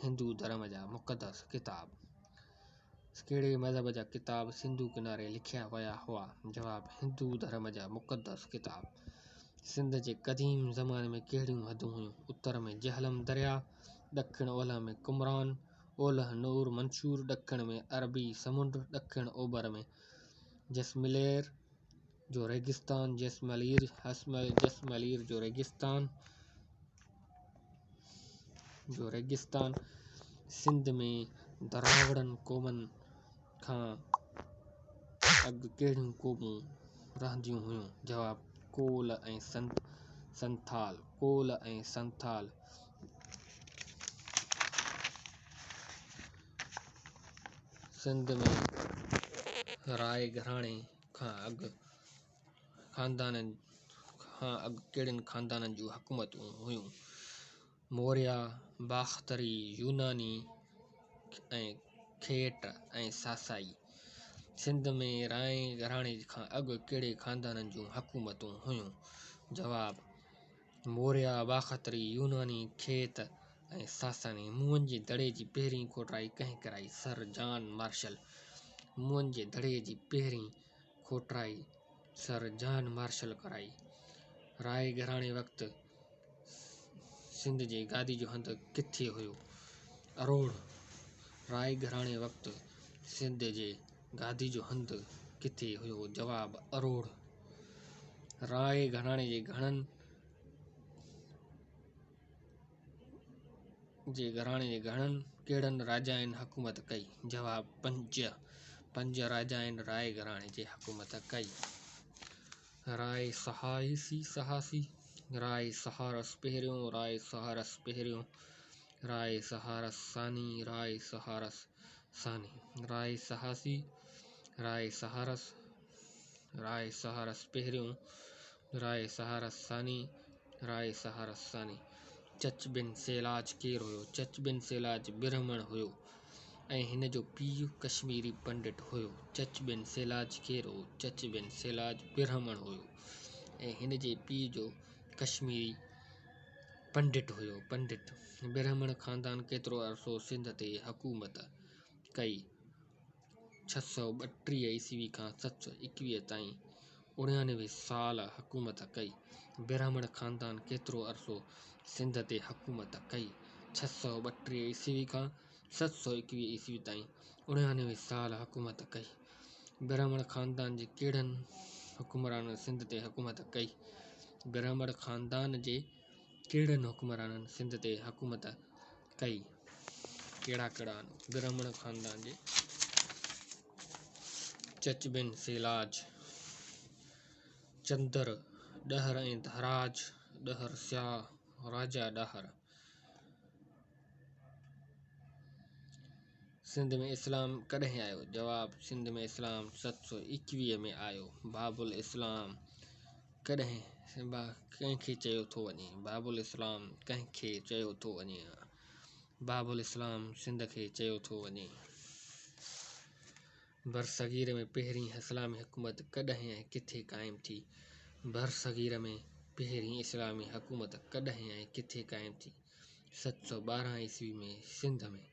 हिंदू धर्म जा मुक़दस किताब। कहिड़े मज़हब जा किताब सिंधु किनारे लिखिया विया हुआ? जवाब हिंदू धर्म जा मुक़दस किताब। सिंध जे क़दीम ज़माने में कहिड़ियूं हदूं हुयूं? उत्तर में जहलम दरिया, ॾखिण ओलह में कुमरान, ओलह नूर मंसूर, ॾखिण में अरबी समुंड, ॾखिण ओभर में जैसलमेर जो रेगिस्तान, जैसलमेर जो रेगिस्तान। सिंध में दरावड़नि क़ौमनि खां अॻु कहिड़ियूं क़ौमूं रहंदियूं हुयूं? जवाब कोल ऐं संथाल। कोल ऐं संथाल। सिंध में राय घराणे खां अॻु कहिड़नि ख़ानदाननि जूं हुकूमतूं हुयूं? मौर्या, बाख़्तरी, यूनानी ऐं खेट ऐं सासाई। सिंध में राय घराणे खां अॻु कहिड़े ख़ानदाननि जूं हुकूमतूं हुयूं? जवाब मौर्या, बाख़्तरी, यूनानी, खेत ऐं सासानी। मुअनि जे दड़े जी पहिरीं खोटाई कंहिं कराई? Sir John Marshall. मुअनि जे दड़े जी पहिरीं खोटाई सर जॉन मार्शल कराई। राय घराणे वक़्तु सिंध जे गादी जो हंधु किथे हुयो? अरोड़। राय घराणे वक़्तु सिंध जे गादी जो हंधु किथे हुयो? जवाब अरोड़। राय घराणे जे घणनि कहिड़नि राजाउनि हुकूमत कई? जवाब पंज राजाउनि राय घराणे जे हुकूमत कई। राय सहासी, राय सहारस पहिरियों, राय सहारस पहिरियों, राय सहारस सानी, राय सहारस सानी। राय सहासी, राय सहारस, राय सहारस पहिरियों, राय सहारस सानी, राय सहारस सानी। चच बिन सैलाज केरु हुयो? चच बिन सैलाज ब्राह्मण हुयो ऐं हिन जो पीउ कश्मीरी पंडित हुयो। चच बिन सैलाज केरु हो? चच बिन सैलाज ब्राह्मण हुयो ऐं हिन जे पीउ जो कश्मीरी पंडित हुयो। ब्राह्मण ख़ानदान केतिरो अरसो सिंध ते हुकूमत कई? 632 ईस्वी खां 721 ताईं 99 साल हुकूमत कई। ब्राह्मण ख़ानदान केतिरो अरसो सिंध ते हुकूमत कई? 632 ईस्वी खां 721 ईस्वी ताईं 99 साल हुकूमत कई। ब्राह्मण ख़ानदान जे कहिड़नि हुकुमराननि सिंध ते हुकूमत कई? ब्राह्मण ख़ानदान जे कहिड़नि हुक्मराननि सिंध ते हुकूमत कई? कहिड़ा कहिड़ा आहिनि? ब्राह्मण ख़ानदान जे चच बिन सिलाज, चंदर, ॾहर ऐं धराज, ॾहर स्याह, राजा ॾहर। सिंध में इस्लाम कॾहिं आयो? जवाब, सिंध में इस्लाम 721 में आयो। बाबुल इस्लाम कॾहिं कंहिंखे चयो थो वञे? बाबुल इस्लाम कंहिंखे चयो थो वञे? बाबुल इस्लाम सिंध खे चयो थो वञे। बरसगीर में पहिरीं इस्लामी हुकूमत कॾहिं ऐं किथे क़ाइमु थी? बरसगीर में पहिरीं इस्लामी हुकूमत कॾहिं ऐं किथे क़ाइमु थी? 712 ईस्वी में सिंध में।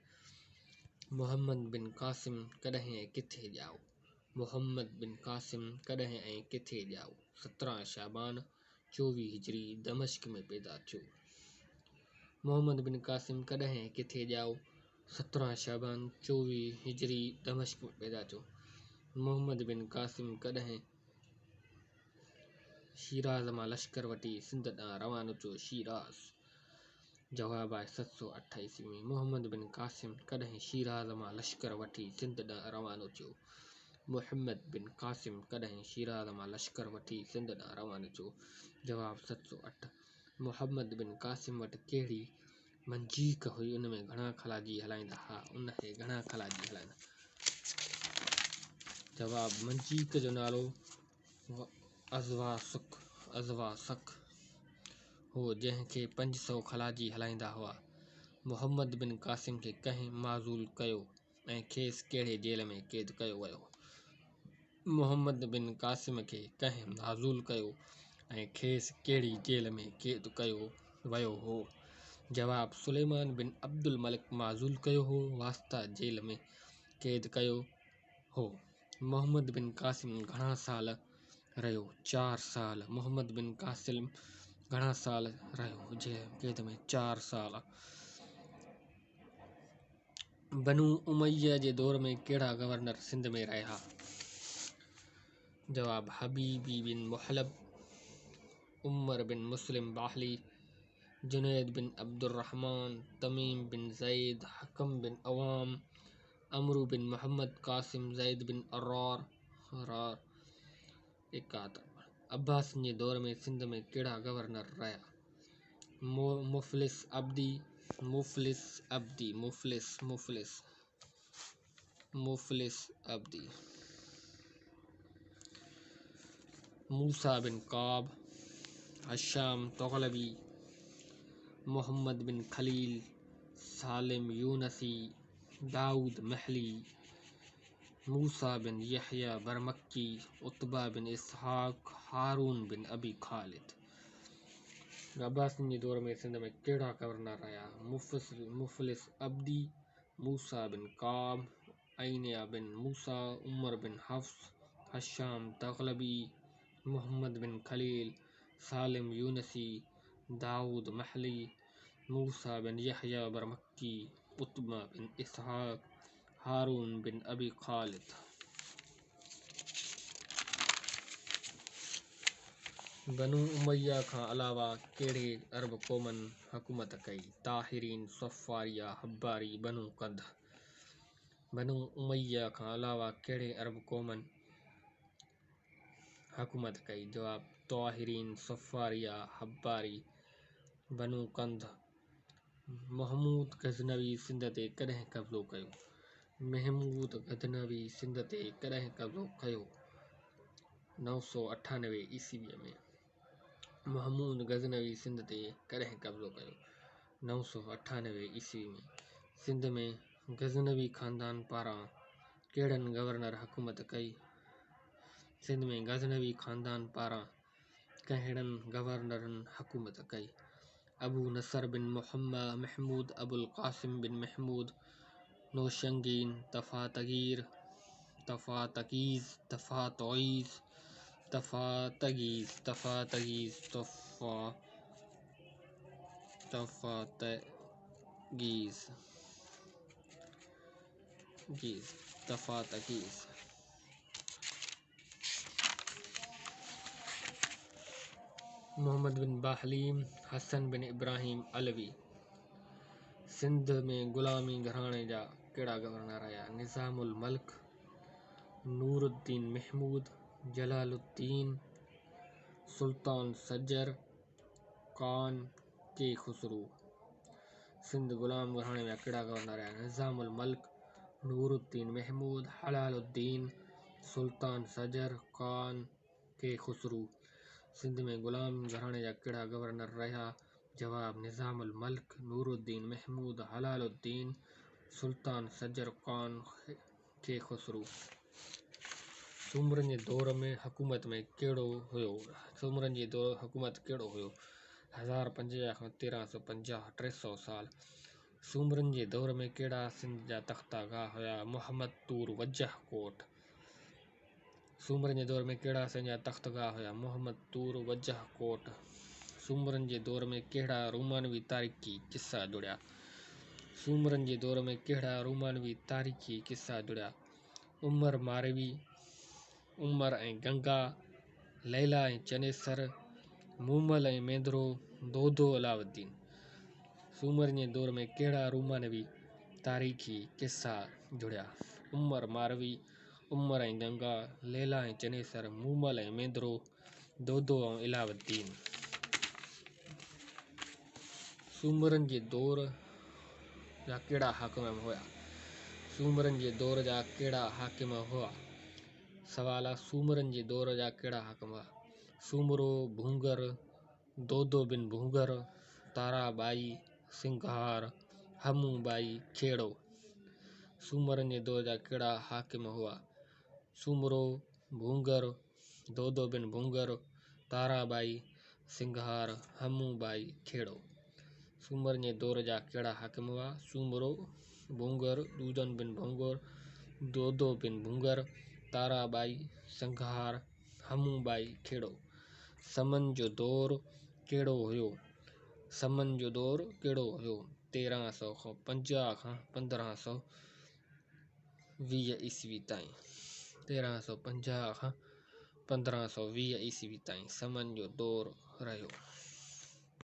मुहम्मद बिन क़ासिम कॾहिं ऐं किथे ॼाओ? मुहम्मद बिन क़ासिम कॾहिं ऐं किथे ॼाओ? 17 शाबान 24 हिजरी दमिश्क में पैदा थियो। मुहम्मद बिन क़ासिम कॾहिं ऐं किथे ॼाओ? 17 शाबान 24 हिजरी दमिश्क में पैदा थियो। मुहम्मद बिन क़ासिम कॾहिं शीराज़ मां लश्कर वठी सिंध ॾांहुं रवानो थियो? शीराज़। जवाब आहे 708 ईस्वी में। मुहम्मद बिन क़ासिम कॾहिं शीराज़ मां लश्कर वठी सिंध ॾांहुं रवानो थियो? मुहम्मद बिन क़ासिम कॾहिं शीराज़ मां लश्कर वठी सिंध ॾांहुं रवानो थियो? जवाब 708। मुहम्मद बिन क़ासिम वटि कहिड़ी मंजीक हुई? उन में घणा खलाजी हलाईंदा? हा, उनखे घणा खलाजी हलाईंदा? जवाब, मंजीक जो नालो अज़वासक हो, जंहिंखे 500 खलाजी हलाईंदा हुआ। मुहम्मद बिन क़ासिम खे कंहिं माज़ूल कयो ऐं खेसि कहिड़े जेल में क़ैद कयो वियो? मुहम्मद बिन क़ासिम खे कंहिं माज़ूल कयो ऐं खेसि कहिड़ी जेल में क़ैद कयो वियो हो? जवाब, सुलेमान बिन अब्दुल मलिक माज़ूल कयो हो, वास्ता जेल में क़ैद कयो हो। मुहम्मद बिन क़ासिम घणा साल रहियो? 4 साल। मुहम्मद बिन क़ासिम घणा साल रहियो जेल क़ैद में? 4 साल। बनु उमय्या जे दौर में कहिड़ा गवर्नर सिंध में रहिया? जवाब, हबीबी बिन मुहलब, उमर बिन मुस्लिम बाहली, जुनैद बिन अब्दुर्रहमान, तमीम बिन ज़ैद, हकम बिन अवाम, अमरू बिन मोहम्मद, कासिम, ज़ैद बिन अर्रार। 71। अब्बासिन जे दौर में सिंध में कहिड़ा गवर्नर रहिया? मुफ़लिस अब्दी, मुफ़लिस अब्दी, मुफ़लिस अब्दी। मूसा बिन काब, हशाम तग़लबी, मुहम्मद बिन खलील, सालिम यूनसी, दाऊद महली, मूसा बिन यहया बरमक्की, उत्बा बिन इसहाक, हारून बिन अबी खालिद। अब्बासिन जे दौर में सिंध में कहिड़ा गवर्नर रहिया? मुफ़लिस अब्दी, मूसा बिन काब, ऐनिया बिन मूसा, उमर बिन हफ्स, हशाम तग़लबी, मुहम्मद बिन खलील, सालिम यूनसी, दाऊद महली, मूसा बिन यहया बरमक्की, उत्बा बिन इसहाक, हारून बिन अबी खालिद। बनु उमय्या खां अलावा कहिड़े अरब क़ौमनि हुकूमत कई? ताहिरीन, सफ़ारिया, हब्बारी, बनु कंद। बनु उमय्या खां अलावा कहिड़े अरब क़ौमनि हुकूमत कई? जवाब, ताहिरीन, सफ़ारिया, हब्बारी, बनु कंद। महमूद गज़नवी सिंध ते कॾहिं कब्ज़ो कयो? महमूद गज़नवी सिंध ते कॾहिं कब्ज़ो कयो? 998 ईस्वीअ में। महमूद गज़नवी सिंध ते कॾहिं कब्ज़ो कयो? 998 ईस्वी में। सिंध में गज़नवी ख़ानदान पारां कहिड़नि गवर्नर हुकूमत कई? सिंध में गज़नवी ख़ानदान पारां कहिड़नि गवर्नरनि हुकूमत कई? अबू नसर बिन महमूद, अबुल क़ासिम बिन महमूद, नौशंगीन, तफ़ातगीज़, मोहम्मद बिन बाहलीम, हसन बिन इब्राहिम अलवी। सिंध में गुलामी घराणे जा कहिड़ा गवर्नर आया? निज़ामुल मल्क, नूरुद्दीन महमूद, जलालुद्दीन, सुल्तान सज्जर, कान के खुसरू। सिंध गुलाम घराणे जा कहिड़ा गवर्नर आया? निज़ामुल मल्क, नूरुद्दीन महमूद, जलालुद्दीन, सुल्तान सज्जर, कान के खुसरू। सिंध में गुलाम घराणे जा कहिड़ा गवर्नर रहिया? जवाब निज़ामुल मल्क, नूरुद्दीन महमूद, जलालुद्दीन, सुल्तान सज्जर, कान के खुसरू। सूमरनि जे दौर में हुकूमत कहिड़ो हुयो? 1050 खां 1350, 300 साल। सूमरनि जे दौर में कहिड़ा सिंध जा तख़्तागाह हुया? मुहम्मद तूर वजह कोट। सूमरनि जे दौर में कहिड़ा सिंध जा तख़्तगाह हुया? मुहम्मद तूर वजह कोट। सूमरनि जे दौर में कहिड़ा रोमानवी तारीख़ी किस्सा जुड़िया? सूमरनि जे दौर में कहिड़ा रोमानवी तारीख़ी किस्सा जुड़िया? उमर मारवी, उमर ऐं गंगा, लैला ऐं चनेसर, मूमल ऐं मेंदरो, दोदो अलाउद्दीन। सूमरनि जे दौर में कहिड़ा रोमानवी तारीख़ी किस्सा जुड़िया? उमर मारवी, उमर ऐं गंगा, लैला ऐं चनेसर, मूमल ऐं मेंदरो, दोदो ऐं अलाउद्दीन। सूमरनि जे दौर जा कहिड़ा हाकिम हुआ? सूमरनि जे दौर जा कहिड़ा हाकिम हुआ? सवाल आहे सूमरनि जे दौर जा कहिड़ा हाकिम हुआ? सूमरो, भूंगर, दोदो बिन भूंगर, ताराबाई, सिंघार, हमूबाई, खेड़ो। सूमरनि जे दौर जा कहिड़ा हाकिम हुआ? सूमरो, भूंगर, दोदो बिन भूंगर, ताराबाई, सिंघार, हमूबाई, खेड़ो। सूमरनि जे दौर जा कहिड़ा हाकिम हुआ? सूमरो, भूंगर, दूदन बिन भूंगर, दोदो बिन भूंगर, ताराबाई, सिंघार, हमूबाई, खेड़ो। समन जो दौर कहिड़ो हुयो? समन जो दौर कहिड़ो हुयो? 1350 खां 1520 ईस्वी ताईं। 1350 खां 1520 ईस्वी ताईं समन जो दौर रहियो।